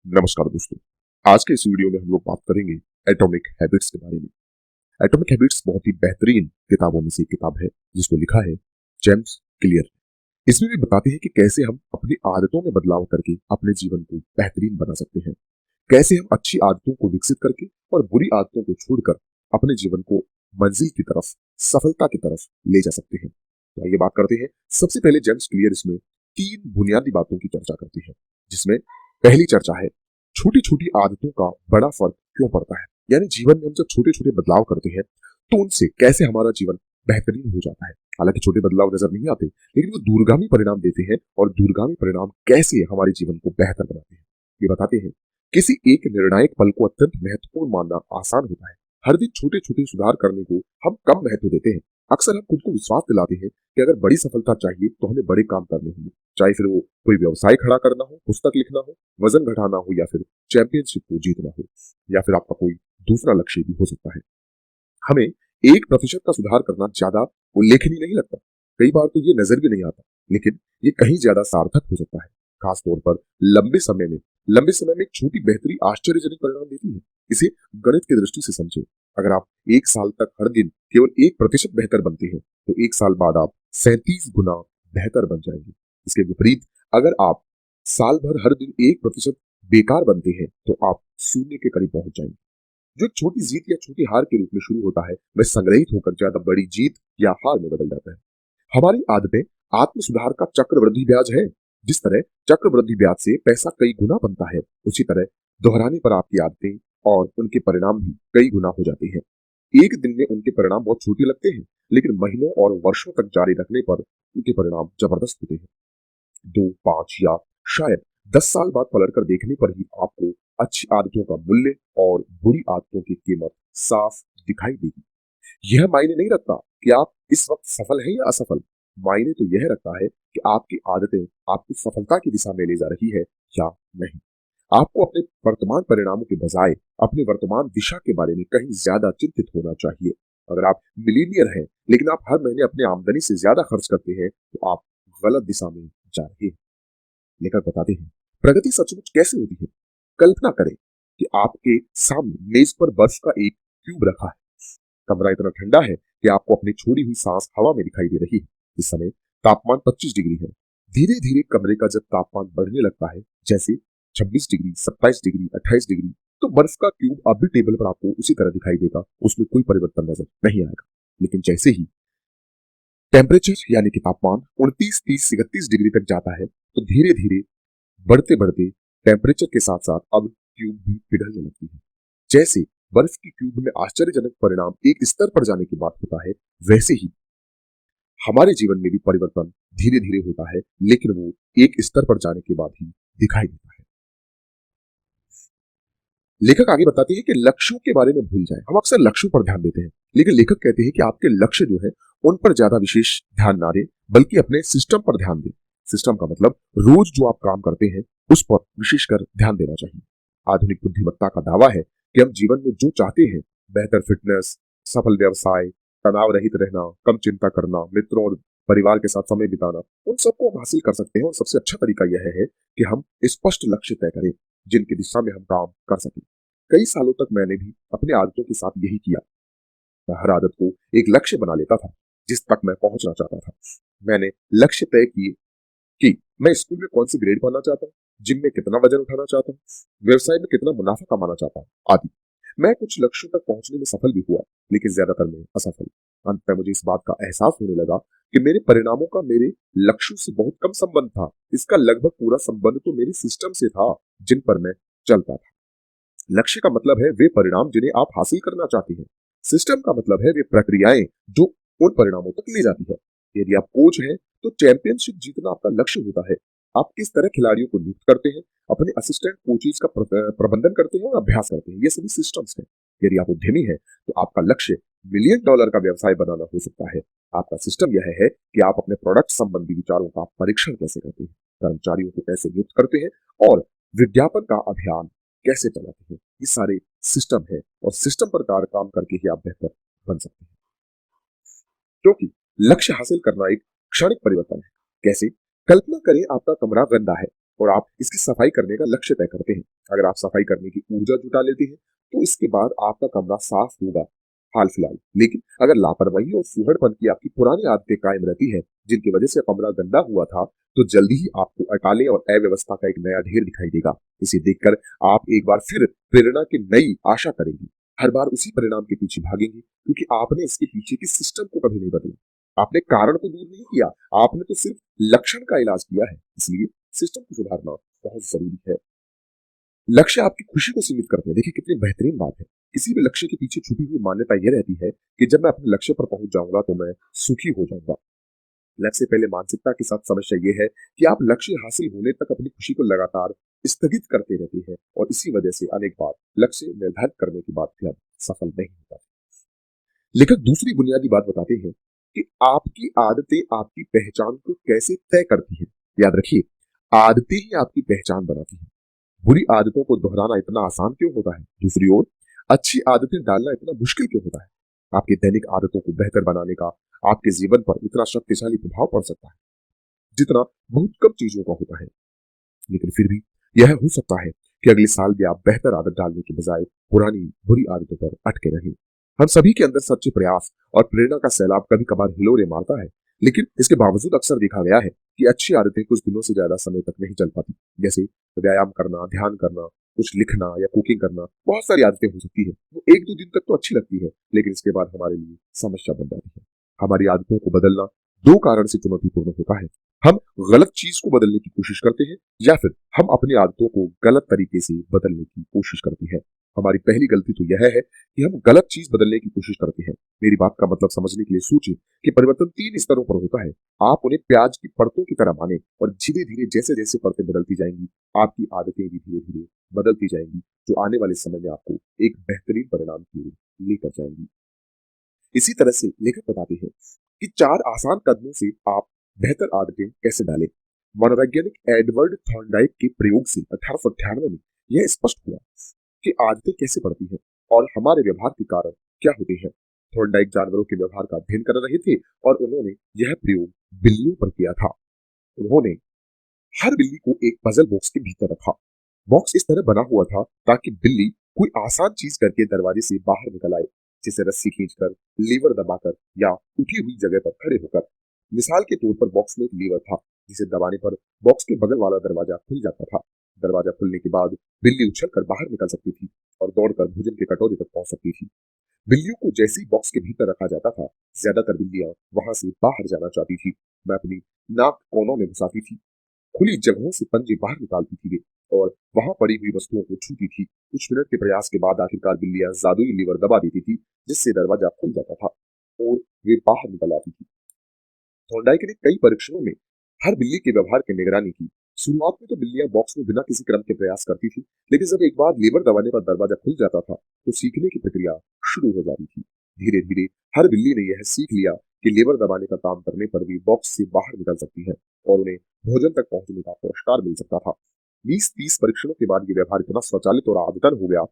नमस्कार दोस्तों। आज के इस वीडियो में हम लोग बात करेंगे एटॉमिक हैबिट्स के बारे में। एटॉमिक हैबिट्स बहुत ही बेहतरीन किताबों में से एक किताब है जिसको लिखा है जेम्स क्लियर। इसमें भी बताते हैं कि कैसे हम अपनी आदतों में बदलाव करके अपने जीवन को बेहतरीन बना सकते हैं, कैसे हम अच्छी आदतों को विकसित करके और बुरी आदतों को छोड़कर अपने जीवन को मंजिल की तरफ, सफलता की तरफ ले जा सकते हैं। तो आइए बात करते हैं। सबसे पहले जेम्स क्लियर इसमें तीन बुनियादी बातों की चर्चा करती है, जिसमें पहली चर्चा है छोटी छोटी आदतों का बड़ा फर्क क्यों पड़ता है। यानी जीवन में हम जब छोटे छोटे बदलाव करते हैं तो उनसे कैसे हमारा जीवन बेहतरीन हो जाता है। हालांकि छोटे बदलाव नजर नहीं आते, लेकिन वो दूरगामी परिणाम देते हैं, और दूरगामी परिणाम कैसे हमारे जीवन को बेहतर बनाते हैं ये बताते हैं। किसी एक निर्णायक पल को अत्यंत महत्वपूर्ण मानना आसान होता है। हर दिन छोटे छोटे सुधार करने को हम कम महत्व देते हैं। अक्सर हम खुद को विश्वास दिलाते हैं कि अगर बड़ी सफलता चाहिए तो हमें बड़े काम करने होंगे, चाहे फिर वो कोई व्यवसाय खड़ा करना हो, पुस्तक लिखना हो, वजन घटाना हो, या फिर चैंपियनशिप को जीतना हो, या फिर आपका कोई दूसरा लक्ष्य भी हो सकता है। हमें 1% का सुधार करना ज्यादा उल्लेखनीय नहीं लगता। कई बार तो ये नजर भी नहीं आता, लेकिन ये कहीं ज्यादा सार्थक हो सकता है। खास तौर पर लंबे समय में एक छोटी बेहतरी आश्चर्यजनक परिणाम देती है। इसे गणित की दृष्टि से समझे। अगर आप 1 साल तक हर दिन केवल 1% बेहतर बनते हैं तो 1 साल बाद आप 37 गुना बेहतर बन जाएंगे। इसके विपरीत, अगर आप साल भर हर दिन 1% बेकार बनते हैं तो आप शून्य के करीब पहुंच जाएंगे। जो एक छोटी जीत या छोटी हार के रूप में शुरू होता है, वह संग्रहित होकर ज्यादा बड़ी जीत या हार में बदल जाता है। हमारी आदतें आत्म सुधार का चक्रवृद्धि ब्याज है। जिस तरह चक्रवृद्धि ब्याज से पैसा कई गुना बनता है, उसी तरह दोहराने पर आपकी आदतें और उनके परिणाम भी कई गुना हो जाते हैं। एक दिन में उनके परिणाम बहुत छोटे लगते हैं, लेकिन महीनों और वर्षों तक जारी रखने पर उनके परिणाम जबरदस्त होते हैं। 2, 5 या शायद 10 साल बाद पलट कर देखने पर ही आपको अच्छी आदतों का मूल्य और बुरी आदतों की कीमत साफ दिखाई देगी। यह मायने नहीं रखता कि आप इस वक्त सफल हैं या असफल। मायने तो यह रखता है कि आपकी आदतें आपको सफलता की दिशा में ले जा रही है या नहीं। आपको अपने वर्तमान परिणामों के बजाय अपने वर्तमान दिशा के बारे में कहीं ज्यादा चिंतित होना चाहिए। अगर आप मिलीनियर हैं लेकिन आप हर महीने अपनी आमदनी से ज्यादा खर्च करते हैं तो आप गलत दिशा में जा रहे हैं। लेखक बताते हैं प्रगति सचमुच कैसे होती है। कल्पना करें कि आपके सामने मेज पर बर्फ का एक क्यूब रखा है। कमरा इतना ठंडा है कि आपको अपनी छोड़ी हुई सांस हवा में दिखाई दे रही है। इस समय तापमान 25 डिग्री है। धीरे धीरे कमरे का जब तापमान बढ़ने लगता है, जैसे 26 डिग्री, 27 डिग्री, 28 डिग्री, तो बर्फ का क्यूब अब भी टेबल पर आपको उसी तरह दिखाई देगा, उसमें कोई परिवर्तन नजर नहीं आएगा। लेकिन जैसे ही टेम्परेचर यानी कि तापमान 29, 30, 31 डिग्री तक जाता है, तो धीरे धीरे बढ़ते बढ़ते टेम्परेचर के साथ साथ अब क्यूब भी पिघलने लगती है। जैसे बर्फ की क्यूब में आश्चर्यजनक परिणाम एक स्तर पर जाने के बाद होता है, वैसे ही हमारे जीवन में भी परिवर्तन धीरे धीरे होता है, लेकिन वो एक स्तर पर जाने के बाद ही दिखाई देता है। लेखक आगे बताते हैं कि लक्ष्यों के बारे में भूल जाए। हम अक्सर लक्ष्यों पर ध्यान देते हैं, लेकिन लेखक कहते हैं कि आपके लक्ष्य जो है उन पर ज्यादा विशेष ध्यान ना दें, बल्कि अपने सिस्टम पर ध्यान दें। सिस्टम का मतलब रोज जो आप काम करते हैं उस पर विशेषकर ध्यान देना चाहिए। आधुनिक बुद्धिमत्ता का दावा है कि हम जीवन में जो चाहते हैं, बेहतर फिटनेस, सफल व्यवसाय, तनाव रहित रहना, कम चिंता करना, मित्रों और परिवार के साथ समय बिताना, उन सबको हम हासिल कर सकते हैं। और सबसे अच्छा तरीका यह है कि हम स्पष्ट लक्ष्य तय करें जिनकी दिशा में हम काम कर सकें। कई सालों तक मैंने भी अपनी आदतों के साथ यही किया। मैं हर आदत को एक लक्ष्य बना लेता था जिस तक मैं पहुंचना चाहता था। मैंने लक्ष्य तय किए कि मैं स्कूल में कौन सी ग्रेड पाना चाहता हूँ, जिम में कितना वजन उठाना चाहता हूँ, व्यवसाय में कितना मुनाफा कमाना चाहता हूँ, आदि। मैं कुछ लक्ष्यों तक पहुंचने में सफल भी हुआ, लेकिन ज्यादातर में असफल। अंत में मुझे इस बात का एहसास होने लगा कि मेरे परिणामों का मेरे लक्ष्यों से बहुत कम संबंध था। इसका लगभग पूरा संबंध तो मेरे सिस्टम से था जिन पर मैं चलता था। लक्ष्य का मतलब है वे परिणाम जिन्हें आप हासिल करना चाहते हैं। सिस्टम का मतलब है वे प्रक्रियाएं जो उन परिणामों तक ले जाती है। यदि आप कोच हैं तो चैंपियनशिप जीतना आपका लक्ष्य होता है। आप किस तरह खिलाड़ियों को नियुक्त करते हैं, अपने असिस्टेंट कोचेज का प्रबंधन करते हैं और अभ्यास करते हैं, ये सभी सिस्टम्स हैं। यदि आप उद्यमी हैं तो आपका लक्ष्य $1 मिलियन का व्यवसाय बनाना हो सकता है। आपका सिस्टम यह है कि आप अपने प्रोडक्ट संबंधी विचारों का परीक्षण कैसे करते हैं, कर्मचारियों को कैसे नियुक्त करते हैं, और विज्ञापन का अभियान कैसे चलाते हैं। ये सारे सिस्टम है, और सिस्टम पर काम करके ही आप बेहतर बन सकते हैं। क्योंकि लक्ष्य हासिल करना एक क्षणिक परिवर्तन है। कैसे? कल्पना करें आपका कमरा गंदा है और आप इसकी सफाई करने का लक्ष्य तय करते हैं। अगर आप सफाई करने की ऊर्जा जुटा लेते हैं तो इसके बाद आपका कमरा साफ होगा हाल फिलहाल। लेकिन अगर लापरवाही और फूहड़पन की आपकी पुरानी आदतें कायम रहती है जिनकी वजह से कमरा गंदा हुआ था, तो जल्दी ही आपको अटाले और अव्यवस्था का एक नया ढेर दिखाई देगा। इसे देखकर आप एक बार फिर प्रेरणा की नई आशा करेंगी, हर बार उसी परिणाम के पीछे भागेंगी, क्योंकि आपने इसके पीछे की सिस्टम को कभी नहीं बदला। आपने कारण को दूर नहीं किया, आपने तो सिर्फ लक्षण का इलाज किया है। इसलिए सिस्टम को सुधारना बहुत जरूरी है। लक्ष्य आपकी खुशी को सीमित करते हैं। देखिए कितनी बेहतरीन बात है। किसी भी लक्ष्य के पीछे छुपी हुई मान्यता यह रहती है कि जब मैं अपने लक्ष्य पर पहुंच जाऊंगा तो मैं सुखी हो जाऊंगा। लक्ष्य से पहले मानसिकता के साथ समस्या यह है कि आप लक्ष्य हासिल होने तक अपनी खुशी को लगातार स्थगित करते रहते हैं, और इसी वजह से अनेक बार लक्ष्य निर्धारित करने के बाद भी आप सफल नहीं हो पाते। लेखक दूसरी बुनियादी बात बताते हैं कि आपकी आदतें आपकी पहचान को कैसे तय करती हैं। याद रखिए, आदतें ही आपकी पहचान बनाती हैं। बुरी आदतों को दोहराना इतना आसान क्यों होता है? दूसरी ओर अच्छी आदतें डालना इतना मुश्किल क्यों होता है? आपकी दैनिक आदतों को बेहतर बनाने का आपके जीवन पर इतना शक्तिशाली प्रभाव पड़ सकता है जितना बहुत कम चीजों का होता है। लेकिन फिर भी यह हो सकता है कि अगले साल भी आप बेहतर आदत डालने के बजाय पुरानी बुरी आदतों पर अटके रहें। हम सभी के अंदर सच्चे प्रयास और प्रेरणा का सैलाब कभी कभार हिलोरे मारता है, लेकिन इसके बावजूद अक्सर देखा गया है कि अच्छी आदतें कुछ दिनों से ज्यादा समय तक नहीं चल पाती। जैसे व्यायाम करना, ध्यान करना, कुछ लिखना या कुकिंग करना। बहुत सारी आदतें हो सकती है, वो एक दो दिन तक तो अच्छी लगती है, लेकिन इसके बाद हमारे लिए समस्या बन जाती है। हमारी आदतों को बदलना दो कारण से चुनौतीपूर्ण होता है। हम गलत चीज को बदलने की कोशिश करते हैं, या फिर हम अपनी आदतों को गलत तरीके से बदलने की कोशिश करते हैं। हमारी पहली गलती तो यह है कि हम गलत चीज बदलने की कोशिश करते हैं। मेरी बात का मतलब समझने के लिए सोचिए कि परिवर्तन तीन स्तरों पर होता है। आप उन्हें प्याज की परतों की तरह माने, और धीरे धीरे जैसे जैसे परतें बदलती जाएंगी आपकी आदतें भी धीरे धीरे बदलती जाएंगी, जो आने वाले समय में आपको एक बेहतरीन परिणाम की ओर लेकर जाएंगी। इसी तरह से लेखक बताते हैं कि चार आसान कदमों से आप बेहतर आदतें कैसे डालें। मनोवैज्ञानिक एडवर्ड थॉर्नडाइक के प्रयोग से 1898 में यह स्पष्ट हुआ कि आदतें कैसे पड़ती हैं और हमारे व्यवहार के कारण क्या होते हैं। थॉर्नडाइक जानवरों के व्यवहार का अध्ययन कर रहे थे, और उन्होंने यह प्रयोग बिल्लियों पर किया था। उन्होंने हर बिल्ली को एक पजल बॉक्स के भीतर रखा। बॉक्स इस तरह बना हुआ था ताकि बिल्ली कोई आसान चीज करके दरवाजे से बाहर निकल आए, जैसे रस्सी खींचकर, लीवर दबाकर, या उठी हुई जगह पर खड़े होकर। मिसाल के तौर पर बॉक्स में एक लीवर था जिसे दबाने पर बॉक्स के बगल वाला दरवाजा खुल जाता था। दरवाजा खुलने के बाद बिल्ली उछलकर बाहर निकल सकती थी और दौड़कर भोजन के कटोरे तक पहुंच सकती थी। बिल्लियों को जैसे ही बॉक्स के भीतर रखा जाता था, ज्यादातर बिल्लियां वहां से बाहर जाना चाहती थी। मैं अपनी नाक कोनों में घुसाती थी, खुली जगहों से पंजे बाहर निकालती थी वे, और वहां पड़ी हुई वस्तुओं को छूती थी। कुछ मिनट के प्रयास के बाद आखिरकार बिल्लियां जादुई लीवर दबा देती थी, जिससे दरवाजा खुल जाता था और वे बाहर निकल आती थी। थॉर्नडाइक ने कई परीक्षणों में हर बिल्ली के व्यवहार की निगरानी की। शुरुआत में तो बिल्लियां बॉक्स में बिना किसी क्रम के प्रयास करती थी, लेकिन जब एक बार लीवर दबाने पर दरवाजा खुल जाता था तो सीखने की प्रक्रिया शुरू हो जाती थी। धीरे धीरे हर बिल्ली ने यह सीख लिया कि लीवर दबाने का काम करने पर भी बॉक्स से बाहर निकल सकती है और उन्हें भोजन तक पहुंचने का पुरस्कार मिल सकता था। 20-30 परीक्षणों के बाद ये व्यवहार इतना स्वचालित और आदतन हो गया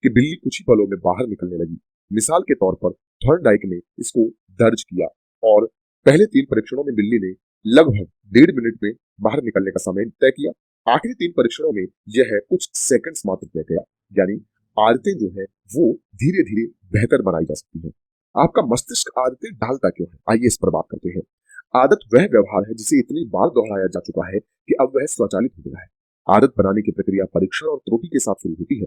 कि बिल्ली कुछ ही पलों में बाहर निकलने लगी। मिसाल के तौर पर थॉर्नडाइक ने इसको दर्ज किया, और पहले 3 परीक्षणों में बिल्ली ने लगभग 1.5 मिनट में बाहर निकलने का समय तय किया। आखिरी 3 परीक्षणों में यह कुछ सेकंड्स मात्र तय गया। यानी आदतें जो है वो धीरे धीरे बेहतर बनाई जा सकती है। आपका मस्तिष्क आदतें डालता क्यों है, आइए इस पर बात करते हैं। आदत वह व्यवहार है जिसे इतनी बार दोहराया जा चुका है कि अब वह स्वचालित हो गया है। आदत बनाने की प्रक्रिया परीक्षण और त्रुटि के साथ शुरू होती है।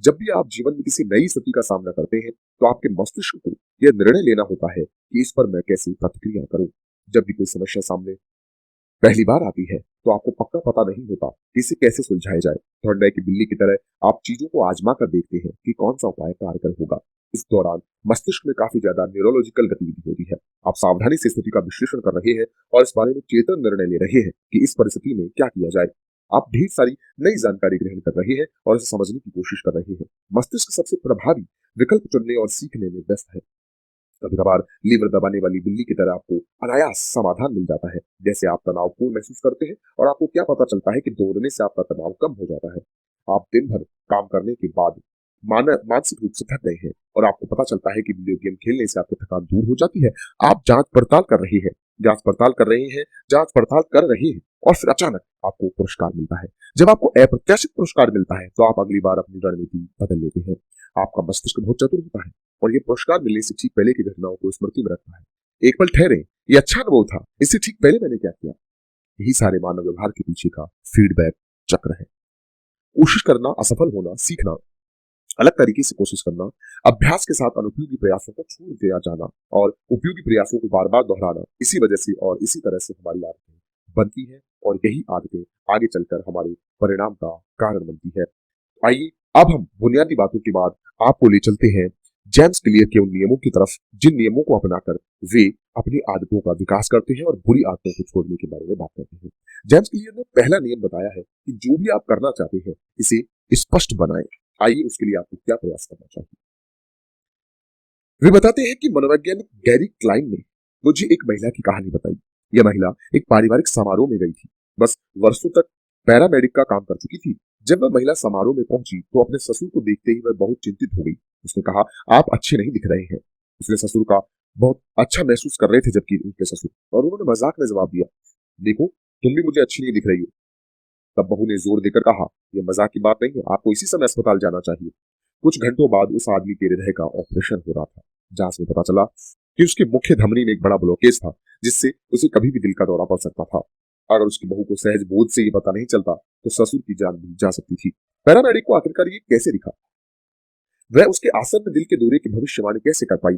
जब भी आप जीवन में किसी नई स्थिति का सामना करते हैं तो आपके मस्तिष्क को यह निर्णय लेना होता है कि इस पर मैं कैसे प्रतिक्रिया करूं। जब भी कोई समस्या सामने पहली बार आती है तो आपको पक्का पता नहीं होता कि इसे कैसे सुलझाया जाए। थॉर्नडाइक की बिल्ली की तरह आप चीजों को आजमा कर देखते हैं कि कौन सा उपाय कारगर होगा। इस दौरान मस्तिष्क में काफी ज्यादा न्यूरोलॉजिकल गतिविधि होती है। आप सावधानी से स्थिति का विश्लेषण कर रहे हैं और इस बारे में चेतन निर्णय ले रहे हैं कि इस परिस्थिति में क्या किया जाए। आप ढेर सारी नई जानकारी ग्रहण कर रहे हैं और इसे समझने की कोशिश कर रहे हैं। मस्तिष्क सबसे प्रभावी विकल्प चुनने और सीखने में व्यस्त है। कभी कभार लीवर दबाने वाली बिल्ली की तरह आपको अनायास समाधान मिल जाता है। जैसे आप तनावपूर्ण महसूस करते हैं और आपको क्या पता चलता है कि दौड़ने से आपका तनाव कम हो जाता है। आप दिन भर काम करने के बाद मानसिक रूप से थक गए हैं और आपको पता चलता है कि वीडियो गेम खेलने से आपकी थकान दूर हो जाती है। आप जांच पड़ताल कर रहे हैं, जांच पड़ताल कर रहे हैं, जांच पड़ताल कर रहे हैं, और फिर अचानक आपको पुरस्कार मिलता है। जब आपको अप्रत्याशित पुरस्कार मिलता है तो आप अगली बार अपनी रणनीति बदल लेते हैं। आपका मस्तिष्क बहुत चतुर होता है और ये पुरस्कार मिलने से ठीक पहले की घटनाओं को स्मृति में रखता है। एक पल ठहरे, ये अच्छा अनुभव था, इससे ठीक पहले मैंने क्या किया। यही सारे मानव व्यवहार के पीछे का फीडबैक चक्र है। कोशिश करना, असफल होना, सीखना, अलग तरीके से कोशिश करना, अभ्यास के साथ अनुपयोगी प्रयासों को छोड़ दिया जाना और उपयोगी प्रयासों को बार बार दोहराना, इसी वजह से और इसी तरह से हमारी आदतें बनती है और यही आदतें आगे चलकर हमारे परिणाम का कारण बनती है। आइए अब हम बुनियादी बातों के बाद आपको ले चलते हैं जेम्स क्लियर के उन नियमों की तरफ जिन नियमों को अपनाकर वे अपनी आदतों का विकास करते हैं और बुरी आदतों को छोड़ने के बारे में बात करते हैं। जेम्स क्लियर ने पहला नियम बताया है कि जो भी आप करना चाहते हैं इसे स्पष्ट बनाएं। आइए उसके लिए आपको क्या प्रयास करना चाहिए। वे बताते हैं कि मनोवैज्ञानिक गैरी क्लाइन ने मुझे एक महिला की कहानी बताई। यह महिला एक पारिवारिक समारोह में गई थी। बस वर्षों तक पैरामेडिक का काम कर चुकी थी। जब वह महिला समारोह में पहुंची तो अपने ससुर को देखते ही वह बहुत चिंतित हो गई। उसने कहा, आप अच्छे नहीं दिख रहे हैं। उसने ससुर का बहुत अच्छा महसूस कर रहे थे जबकि उनके ससुर, और उन्होंने मजाक में जवाब दिया, देखो तुम भी मुझे अच्छी नहीं दिख रही हो। तब बहू ने जोर देकर कहा, यह मजाक की बात नहीं है, आपको इसी समय अस्पताल जाना चाहिए। कुछ घंटों बाद उस आदमी के हृदय का ऑपरेशन हो रहा था। जांच में पता चला कि उसकी मुख्य धमनी में एक बड़ा ब्लॉकेज था जिससे उसे कभी भी दिल का दौरा पड़ सकता था। अगर उसकी बहू को सहज बोध से ये पता नहीं चलता तो ससुर की जान भी जा सकती थी। पैरामेडिक को आखिरकार ये कैसे दिखा? वह उसके आसन्न दिल के दौरे की भविष्यवाणी कैसे कर पाई?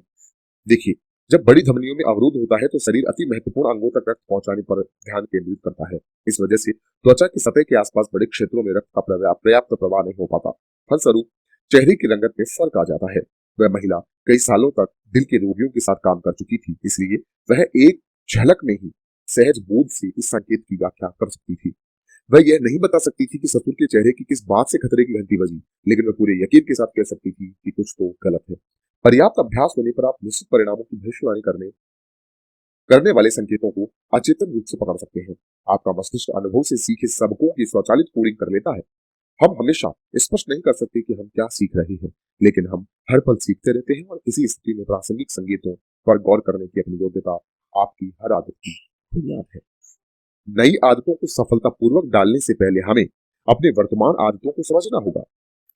देखिए, जब बड़ी धमनियों में अवरोध होता है तो शरीर अति महत्वपूर्ण अंगों तक रक्त पहुंचाने पर ध्यान केंद्रित करता है। इस वजह से त्वचा की सतह के आसपास बड़े क्षेत्रों में रक्त का पर्याप्त प्रवाह नहीं हो पाता। फलस्वरूप चेहरे की रंगत में फर्क आ जाता है। वह महिला कई सालों तक दिल के रोगियों के साथ काम कर चुकी थी, इसलिए वह एक झलक में ही सहज बोध से इस संकेत की व्याख्या कर सकती थी। वह यह नहीं बता सकती थी कि ससुर के चेहरे की किस बात से खतरे की घंटी बजी, लेकिन वह पूरे यकीन के साथ कह सकती थी कि कुछ तो गलत है। पर्याप्त अभ्यास होने पर आप निश्चित परिणामों की भविष्यवाणी करने करने वाले संकेतों को अचेतन रूप से पकड़ सकते हैं। आपका मस्तिष्क अनुभव से सीखे सबकों की स्वचालित कोडिंग कर लेता है। हम हमेशा स्पष्ट नहीं कर सकते कि हम क्या सीख रहे हैं, लेकिन हम हर पल सीखते रहते हैं और किसी स्थिति में प्रासंगिक संकेतों पर गौर करने की अपनी योग्यता आपकी हर आदत की बुनियाद है। नई आदतों को सफलतापूर्वक डालने से पहले हमें अपने वर्तमान आदतों को समझना होगा।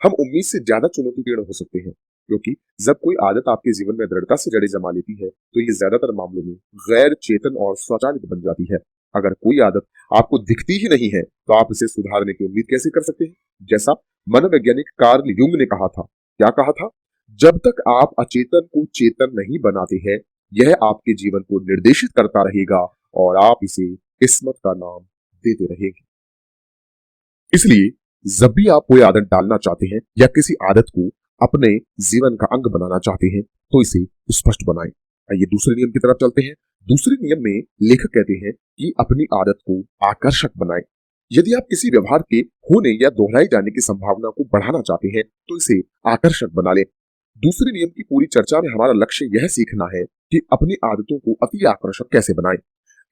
हम उम्मीद से ज्यादा चुनौतीपूर्ण हो सकते हैं, क्योंकि जब कोई आदत आपके जीवन में दृढ़ता से जड़ें जमा लेती है तो ये ज्यादातर मामलों में गैर चेतन और स्वचालित बन जाती है। अगर कोई आदत आपको दिखती ही नहीं है तो आप इसे सुधारने की उम्मीद कैसे कर सकते हैं? जैसा मनोवैज्ञानिक कार्ल युंग ने कहा था, क्या कहा था? जब तक आप अचेतन को चेतन नहीं बनाते हैं, यह आपके जीवन को निर्देशित करता रहेगा और आप इसे किस्मत का नाम देते रहेंगे। इसलिए जब भी आप कोई आदत डालना चाहते हैं या किसी आदत को अपने जीवन का अंग बनाना चाहते हैं तो इसे स्पष्ट बनाएं। आइए दूसरे नियम की तरफ चलते हैं। दूसरे नियम में लेखक कहते हैं कि अपनी आदत को आकर्षक बनाएं। यदि आप किसी व्यवहार के होने या दोहराए जाने की संभावना को बढ़ाना चाहते हैं तो इसे आकर्षक बना लें। दूसरे नियम की पूरी चर्चा में हमारा लक्ष्य यह सीखना है कि अपनी आदतों को अति आकर्षक कैसे बनाएं।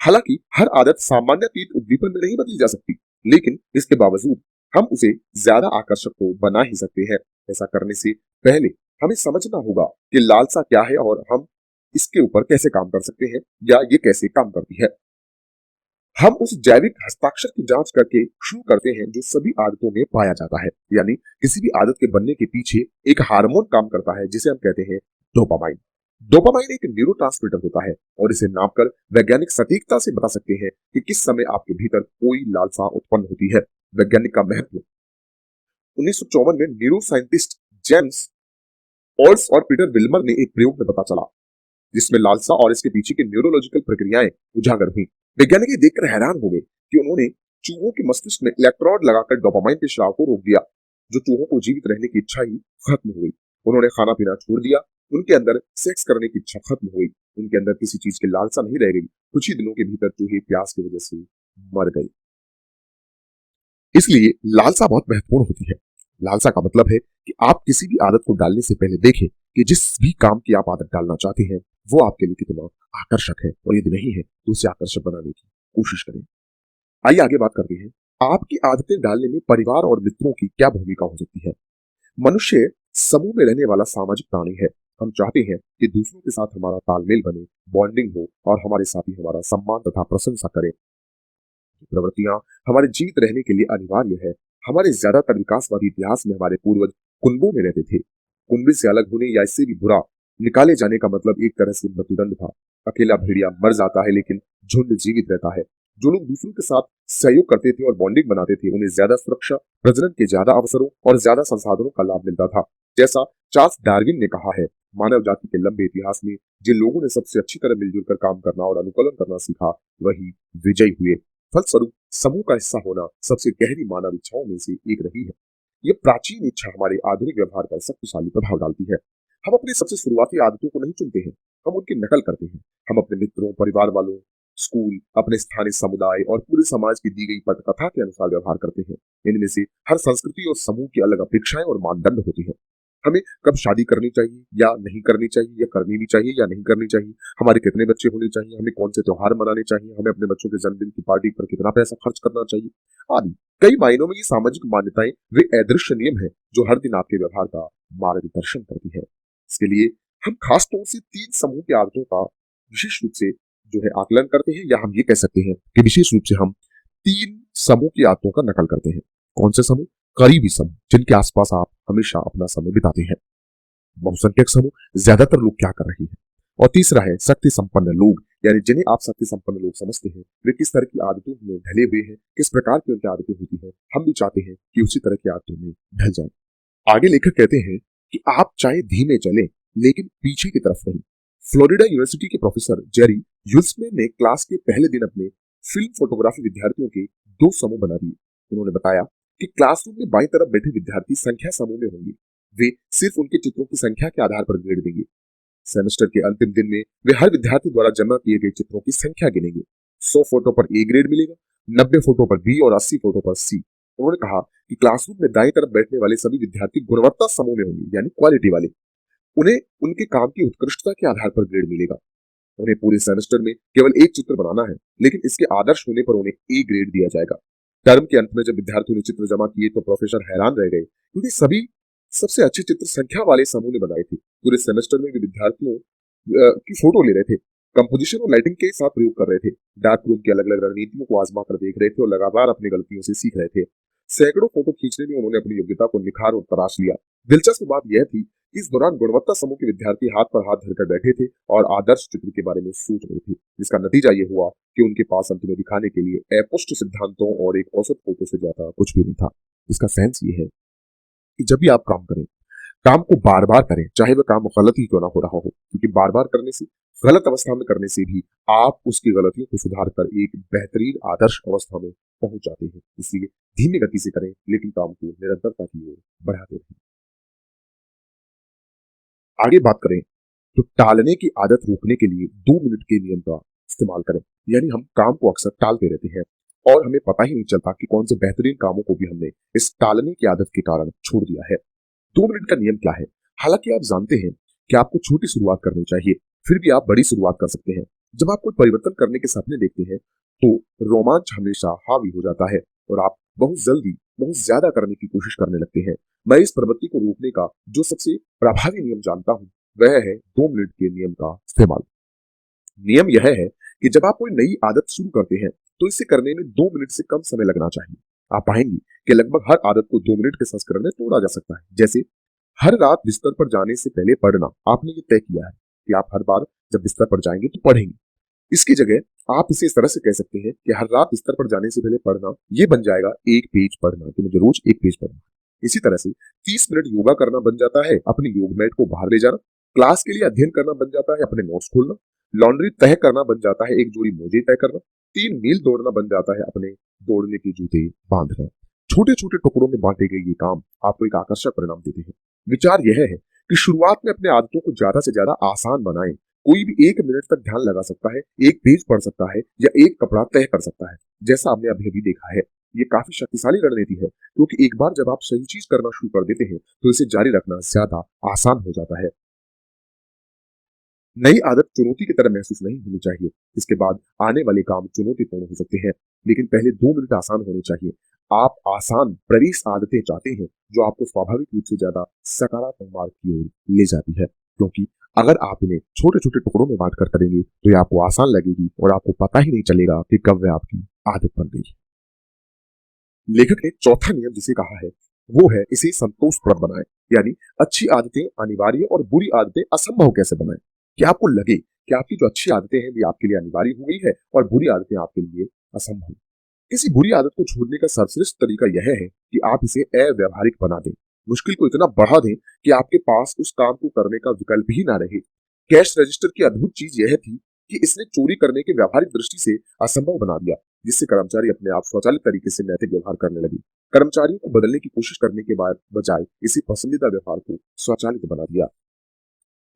हालांकि हर आदत सामान्य तीव्र उद्दीपन में नहीं बदली जा सकती, लेकिन इसके बावजूद हम उसे ज्यादा आकर्षक तो बना ही सकते हैं। ऐसा करने से पहले हमें समझना होगा कि लालसा क्या है और हम इसके ऊपर कैसे काम कर सकते हैं या ये कैसे काम करती है। हम उस जैविक हस्ताक्षर की जांच करके शुरू करते हैं जो सभी आदतों में पाया जाता है। यानी किसी भी आदत के बनने के पीछे एक हार्मोन काम करता है जिसे हम कहते हैं डोपामाइन। डोपामाइन एक न्यूरोट्रांसमीटर होता है और इसे नापकर वैज्ञानिक सटीकता से बता सकते हैं कि किस समय आपके भीतर कोई लालसा उत्पन्न होती है। वैज्ञानिक का महत्व 1954 में न्यूरो साइंटिस्ट जेम्स ऑल्स और पीटर विल्मर ने एक प्रयोग में पता चला जिसमें लालसा और इसके पीछे की न्यूरोलॉजिकल प्रक्रियाएं उजागर हुई। वैज्ञानिक ये देखकर हैरान हो गए कि उन्होंने चूहों के मस्तिष्क में इलेक्ट्रोड लगाकर डोपामाइन के स्राव को रोक दिया, जो चूहों को जीवित रहने की इच्छा ही खत्म हो गई। उन्होंने खाना पीना छोड़ दिया, उनके अंदर सेक्स करने की इच्छा खत्म हो गई, उनके अंदर किसी चीज की लालसा नहीं रह गई। कुछ ही दिनों के भीतर चूहे प्यास की वजह से मर गए। इसलिए लालसा बहुत महत्वपूर्ण होती है। लालसा का मतलब है कि आप किसी भी आदत को डालने से पहले देखें कि जिस भी काम की आप आदत डालना चाहते हैं वो आपके लिए कितना आकर्षक है, और यदि नहीं है तो उसे आकर्षक बनाने की कोशिश करें। आइए आगे बात करते हैं आपकी आदतें डालने में परिवार और मित्रों की क्या भूमिका हो सकती है। मनुष्य समूह में रहने वाला सामाजिक प्राणी है। हम चाहते हैं कि दूसरों के साथ हमारा तालमेल बने, बॉन्डिंग हो और हमारे साथी हमारा सम्मान तथा प्रशंसा करें। प्रवृत्तियां हमारे जीवित रहने के लिए अनिवार्य है। हमारे ज्यादातर विकासवादी इतिहास में हमारे पूर्वज कुंबों में रहते थे। कुंबे से अलग होने या इससे भी बुरा निकाले जाने का मतलब एक तरह से मृत्युदंड था। अकेला भेड़िया मर जाता है लेकिन झुंड जीवित रहता है। जो लोग दूसरों के साथ सहयोग करते थे और बॉन्डिंग बनाते थे उन्हें ज्यादा सुरक्षा, प्रजनन के ज्यादा अवसरों और ज्यादा संसाधनों का लाभ मिलता था। जैसा चार्ल्स डार्विन ने कहा है, मानव जाति के लंबे इतिहास में जिन लोगों ने सबसे अच्छी तरह मिलजुल कर काम करना और अनुकूलन करना सीखा वही विजयी हुए। फलस्वरूप समूह का हिस्सा होना सबसे गहरी मानव इच्छाओं में से एक रही है। ये प्राचीन इच्छा हमारे आधुनिक व्यवहार पर शक्तिशाली प्रभाव डालती है। हम अपनी सबसे शुरुआती आदतों को नहीं चुनते हैं, हम उनकी नकल करते हैं। हम अपने मित्रों, परिवार वालों, स्कूल, अपने स्थानीय समुदाय और पूरे समाज की दी गई पटकथा के अनुसार व्यवहार करते हैं। इनमें से हर संस्कृति और समूह की अलग अपेक्षाएं और मानदंड होते हैं। हमें कब शादी करनी चाहिए या नहीं करनी चाहिए, या करनी भी चाहिए या नहीं करनी चाहिए, हमारे कितने बच्चे होने चाहिए, हमें कौन से त्योहार मनाने चाहिए, हमें अपने बच्चों के जन्मदिन की पार्टी पर कितना पैसा खर्च करना चाहिए आदि। कई मायनों में ये सामाजिक मान्यताएं वे अदृश्य नियम है जो हर दिन आपके व्यवहार का मार्गदर्शन करती है। इसके लिए हम खास तौर से तीन समूह की आदतों का विशेष रूप से जो है आकलन करते हैं, या हम ये कह सकते हैं कि विशेष रूप से हम तीन समूह की आदतों का नकल करते हैं। कौन से समूह? करीबी समूह, जिनके आसपास आप हमेशा अपना समय बिताते हैं। बहुसंख्यक समूह, ज्यादातर लोग क्या कर रहे हैं। और तीसरा है शक्ति संपन्न लोग, यानी जिन्हें आप शक्ति संपन्न लोग समझते हैं, वे किस तरह की आदतों में ढले हुए हैं, किस प्रकार की उनकी आदतें होती हैं। हम भी चाहते हैं कि उसी तरह की आदतों में ढल जाए। आगे लेखक कहते हैं कि आप चाहे धीमे चलें लेकिन पीछे की तरफ नहीं। फ्लोरिडा यूनिवर्सिटी के प्रोफेसर जेरी यूल्समैन ने क्लास के पहले दिन अपने फिल्म फोटोग्राफी विद्यार्थियों के दो समूह बना दिए। उन्होंने बताया कि क्लासरूम में बाईं तरफ बैठे विद्यार्थी संख्या समूह में होंगे। वे सिर्फ उनके चित्रों की संख्या के आधार पर ग्रेड देंगे। सेमेस्टर के अंतिम दिन में वे हर विद्यार्थी द्वारा जमा किए गए चित्रों की संख्या गिनेंगे। 100 फोटो पर ए ग्रेड मिलेगा, 90 फोटो पर बी और 80 फोटो पर सी। उन्होंने कहा कि क्लासरूम में दाएं तरफ बैठने वाले सभी विद्यार्थी गुणवत्ता समूह में होंगे, यानी क्वालिटी वाले। उन्हें उनके काम की उत्कृष्टता के आधार पर ग्रेड मिलेगा। उन्हें पूरे सेमेस्टर में केवल एक चित्र बनाना है, लेकिन इसके आदर्श होने पर उन्हें ए ग्रेड दिया जाएगा। टर्म के अंत में जब विद्यार्थियों ने चित्र जमा किए तो प्रोफेसर हैरान रह गए, क्योंकि सभी सबसे अच्छे चित्र संख्या वाले समूह ने बनाए थे। पूरे सेमेस्टर में भी विद्यार्थियों की फोटो ले रहे थे, कंपोजिशन और लाइटिंग के साथ प्रयोग कर रहे थे, डार्क रूम की अलग अलग रणनीतियों को आजमा कर देख रहे थे और लगातार अपनी गलतियों से सीख रहे थे। सैकड़ों फोटो खींचने में उन्होंने अपनी योग्यता को निखार और तराश लिया। दिलचस्प बात यह थी कि इस दौरान गुणवत्ता समूह के विद्यार्थी हाथ पर हाथ धरकर बैठे थे और आदर्श चित्र के बारे में सोच रहे थे, जिसका नतीजा ये हुआ कि उनके पास अंत में दिखाने के लिए अपुष्ट सिद्धांतों और एक औसत फोटो से ज्यादा कुछ भी नहीं था। इसका सेंस ये है कि जब भी आप काम करें, काम को बार बार करें, चाहे वह काम गलत ही क्यों ना हो रहा हो, क्योंकि बार बार करने से, गलत अवस्था में करने से भी आप उसकी गलतियों को सुधार कर एक बेहतरीन आदर्श अवस्था में पहुंच जाते हैं। इसलिए धीमी गति से करें लेकिन काम को निरंतरता की ओर बढ़ाते रहें। आगे बात करें तो टालने की आदत रोकने के लिए 2 मिनट के नियम का इस्तेमाल करें। यानी हम काम को अक्सर टालते रहते हैं और हमें पता ही नहीं चलता कि कौन से बेहतरीन कामों को भी हमने इस टालने की आदत के कारण छोड़ दिया है। 2 मिनट का नियम क्या है? हालांकि आप जानते हैं कि आपको छोटी शुरुआत करनी चाहिए, फिर भी आप बड़ी शुरुआत कर सकते हैं। जब आप कोई परिवर्तन करने के सपने देखते हैं तो रोमांच हमेशा हावी हो जाता है और आप बहुत जल्दी बहुत ज्यादा करने की कोशिश करने लगते हैं। मैं इस प्रवृत्ति को रोकने का जो सबसे प्रभावी नियम जानता हूं वह है 2 मिनट के नियम का इस्तेमाल। नियम यह है कि जब आप कोई नई आदत शुरू करते हैं तो इसे करने में 2 मिनट से कम समय लगना चाहिए। आप पाएंगे कि लगभग हर आदत को 2 मिनट के संस्करण में तोड़ा जा सकता है। जैसे हर रात बिस्तर पर जाने से पहले पढ़ना। आपने ये तय किया है कि आप हर बार जब बिस्तर पर जाएंगे तो पढ़ेंगे। इसकी जगह आप इसे इस तरह से कह सकते हैं कि हर रात बिस्तर पर जाने से पहले पढ़ना, ये बन जाएगा 1 पेज पढ़ना, कि मुझे रोज 1 पेज पढ़ना। इसी तरह से 30 मिनट योगा करना बन जाता है अपनी योग मैट को बाहर ले जाना। क्लास के लिए अध्ययन करना बन जाता है अपने नोट्स खोलना। लॉन्ड्री तय करना बन जाता है एक जोड़ी मोजे तय करना। 3 मील दौड़ना बन जाता है अपने दौड़ने के जूते बांधना। छोटे छोटे टुकड़ों में बांटे गए ये काम आपको एक आकर्षक परिणाम देते हैं। विचार यह है कि शुरुआत में अपने आदतों को ज्यादा से ज्यादा आसान बनाएं। कोई भी 1 मिनट तक ध्यान लगा सकता है, 1 पेज पढ़ सकता है या एक कपड़ा तय कर सकता है, जैसा आपने अभी अभी देखा है। ये काफी शक्तिशाली रणनीति है, क्योंकि एक बार जब आप सही चीज करना शुरू कर देते हैं तो इसे जारी रखना ज्यादा आसान हो जाता है। नई आदत चुनौती की तरह महसूस नहीं होनी चाहिए। इसके बाद आने वाले काम चुनौतीपूर्ण हो सकते हैं, लेकिन पहले 2 मिनट आसान होने चाहिए। आप आसान प्रवेश आदतें चाहते हैं जो आपको स्वाभाविक रूप से ज्यादा सकारात्मक मार्ग की ओर ले जाती है, क्योंकि अगर आप इन्हें छोटे छोटे टुकड़ों में बांट कर करेंगे तो ये आपको आसान लगेगी और आपको पता ही नहीं चलेगा कि कब वह आपकी आदत बन गई। लेखक ने चौथा नियम जिसे कहा है वो है इसे संतोषप्रद बनाएं। यानी अच्छी आदतें अनिवार्य और बुरी आदतें असंभव कैसे बनाएं कि आपको लगे कि आपकी जो अच्छी आदतें हैं वो आपके लिए अनिवार्य हो गई है और बुरी आदतें आपके लिए असंभव। किसी बुरी आदत को छोड़ने का सर्वश्रेष्ठ तरीका यह है कि आप इसे अव्यवहारिक बना दें, मुश्किल को इतना बढ़ा दें कि आपके पास उस काम को करने का विकल्प ही ना रहे। कैश रजिस्टर की अद्भुत चीज यह थी कि इसने चोरी करने के व्यावहारिक दृष्टि से असंभव बना दिया, जिससे कर्मचारी अपने आप स्वचालित तरीके से नैतिक व्यवहार करने लगे। कर्मचारियों को बदलने की कोशिश करने के बाद बजाय इसी पसंदीदा व्यवहार को स्वचालित बना दिया।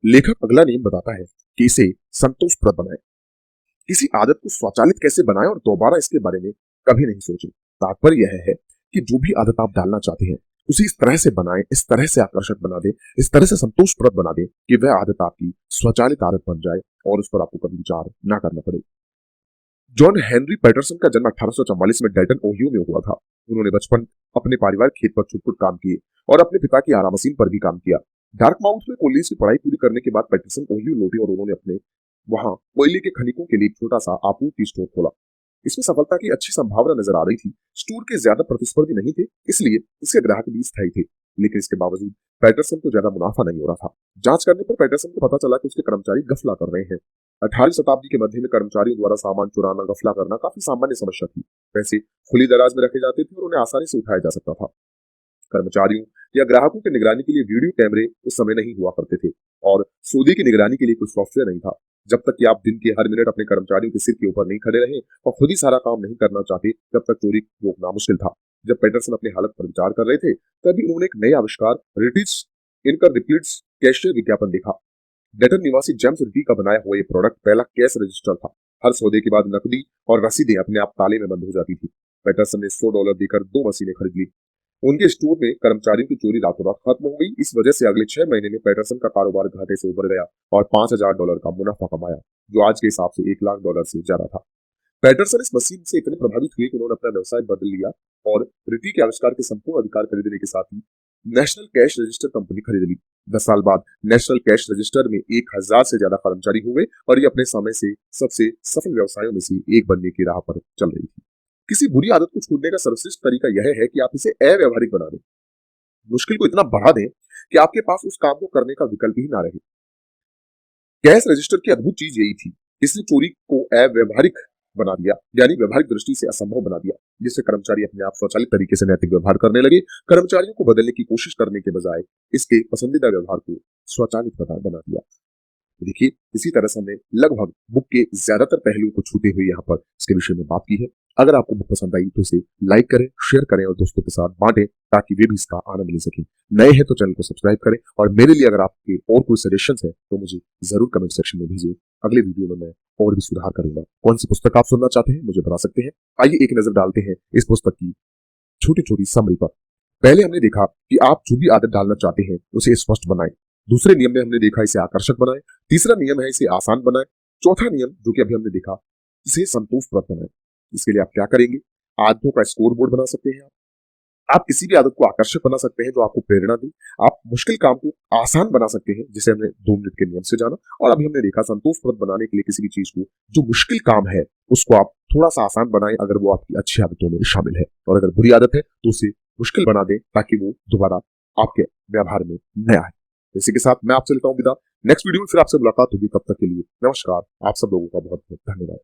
लेखक अगला नियम बताता है कि इसे संतोषप्रद बनाएं। किसी आदत को स्वचालित कैसे बनाएं और दोबारा इसके बारे में कभी नहीं सोचें। तात्पर्य यह है कि जो भी आदत आप डालना चाहते हैं उसे इस तरह से बनाएं, इस तरह से आकर्षक बना दें, इस तरह से संतोषप्रद बना दें कि वह आदत आपकी स्वचालित आदत बन जाए और उस पर आपको कभी विचार ना करना पड़े। जॉन हेनरी पैटरसन का जन्म 1844 में डेल्टन ओहियो में हुआ था। उन्होंने बचपन अपने पारिवारिक खेत पर छुटपुट काम किए और अपने पिता की आरा मशीन पर भी काम किया। डार्कमाउथ में कॉलेज की पढ़ाई पूरी करने के बाद पैटरसन ओहियो लौटे और उन्होंने अपने वहां कोयले के खनिकों के लिए एक छोटा सा आपूर्ति स्टोर खोला। इसमें सफलता की अच्छी संभावना नजर आ रही थी। स्टोर के ज्यादा प्रतिस्पर्धी नहीं थे, इसलिए इसके ग्राहक भी स्थायी थे। लेकिन इसके बावजूद पैटरसन को ज्यादा मुनाफा नहीं हो रहा था। जांच करने पर पैटरसन को पता चला कि उसके कर्मचारी गफला कर रहे हैं। 18वीं शताब्दी के मध्य में कर्मचारियों द्वारा सामान चुराना, गफला करना काफी सामान्य समस्या थी। पैसे खुली दराज में रखे जाते थे और उन्हें आसानी से उठाया जा सकता था। कर्मचारियों या ग्राहकों की निगरानी के लिए वीडियो कैमरे उस समय नहीं हुआ करते थे और सौदे की निगरानी के लिए कोई सॉफ्टवेयर नहीं था। जब तक कि आप दिन के हर मिनट अपने कर्मचारियों के सिर के ऊपर नहीं खड़े रहे और खुद ही सारा काम नहीं करना चाहते, तब तक चोरी रोकना मुश्किल था। जब पेटरसन अपनी हालत पर विचार कर रहे थे, तभी उन्होंने एक नया आविष्कार रिटिच इनकर रिपीट्स कैशियर विज्ञापन देखा। डेटन निवासी जेम्स रिटी का बनाया हुआ ये प्रोडक्ट पहला कैश रजिस्टर था। हर सौदे के बाद नकदी और रसीदें अपने आप ताले में बंद हो जाती थी। पेटरसन ने $100 देकर 2 मशीनें खरीद ली। उनके स्टोर में कर्मचारियों की चोरी रातों रात खत्म हो गई। इस वजह से अगले 6 महीने में पैटरसन का कारोबार घाटे से उबर गया और $5,000 का मुनाफा कमाया, जो आज के हिसाब से $1,00,000 से ज्यादा था। पैटरसन इस मशीन से इतने प्रभावित हुए कि उन्होंने अपना व्यवसाय बदल लिया और रिटी के आविष्कार के संपूर्ण अधिकार खरीदने के साथ ही नेशनल कैश रजिस्टर कंपनी खरीद ली। 10 साल बाद नेशनल कैश रजिस्टर में 1,000 से ज्यादा कर्मचारी हुए और ये अपने समय से सबसे सफल व्यवसायों में से एक बनने की राह पर चल रही थी। किसी बुरी आदत को छोड़ने का सर्वश्रेष्ठ तरीका यह है कि आप इसे अव्यवहारिक बना दें, मुश्किल को इतना बढ़ा दें कि आपके पास उस काम को करने का विकल्प ही ना रहे। कैश रजिस्टर की अद्भुत चीज यही थी, इसने चोरी को अव्यवहारिक बना दिया, यानी व्यवहारिक दृष्टि से असंभव बना दिया, जिससे कर्मचारी अपने आप स्वचालित तरीके से नैतिक व्यवहार करने लगे। कर्मचारियों को बदलने की कोशिश करने के बजाय इसके पसंदीदा व्यवहार को स्वचालित बना दिया। देखिए, इसी तरह से हमने लगभग बुक के ज्यादातर पहलुओं को छूते हुए यहाँ पर इसके विषय में बात की है। अगर आपको बुक पसंद आई तो इसे लाइक करें, शेयर करें और दोस्तों के साथ बांटें ताकि वे भी इसका आनंद ले सकें। नए हैं तो चैनल को सब्सक्राइब करें और मेरे लिए अगर आपके और कोई सजेशंस है तो मुझे जरूर कमेंट सेक्शन में भेजिए। अगले वीडियो में मैं और भी सुधार करूंगा। कौन सी पुस्तक आप सुनना चाहते हैं मुझे बता सकते हैं। आइए एक नजर डालते हैं इस पुस्तक की छोटी छोटी समरी पर। पहले हमने देखा कि आप जो भी आदत डालना चाहते हैं उसे स्पष्ट बनाएं। दूसरे नियम में हमने देखा इसे आकर्षक बनाएं। तीसरा नियम है इसे आसान बनाएं। चौथा नियम जो कि अभी हमने देखा, इसे संतोषप्रद बनाएं। इसके लिए आप क्या करेंगे? आदतों का स्कोर बोर्ड बना सकते हैं। आप किसी भी आदत को आकर्षक बना सकते हैं जो आपको प्रेरणा दे। आप मुश्किल काम को आसान बना सकते हैं, जिसे हमने 2 मिनट के नियम से जाना। और अभी हमने देखा संतोषप्रद बनाने के लिए किसी भी चीज को, जो मुश्किल काम है उसको आप थोड़ा सा आसान बनाएं अगर वो आपकी अच्छी आदतों में शामिल है, और अगर बुरी आदत है तो उसे मुश्किल बना दें ताकि वो दोबारा आपके व्यवहार में न आए। इसी के साथ मैं आपसे लेता हूं विदा। नेक्स्ट वीडियो में फिर आपसे मुलाकात होगी, तब तक के लिए नमस्कार। आप सब लोगों का बहुत बहुत धन्यवाद।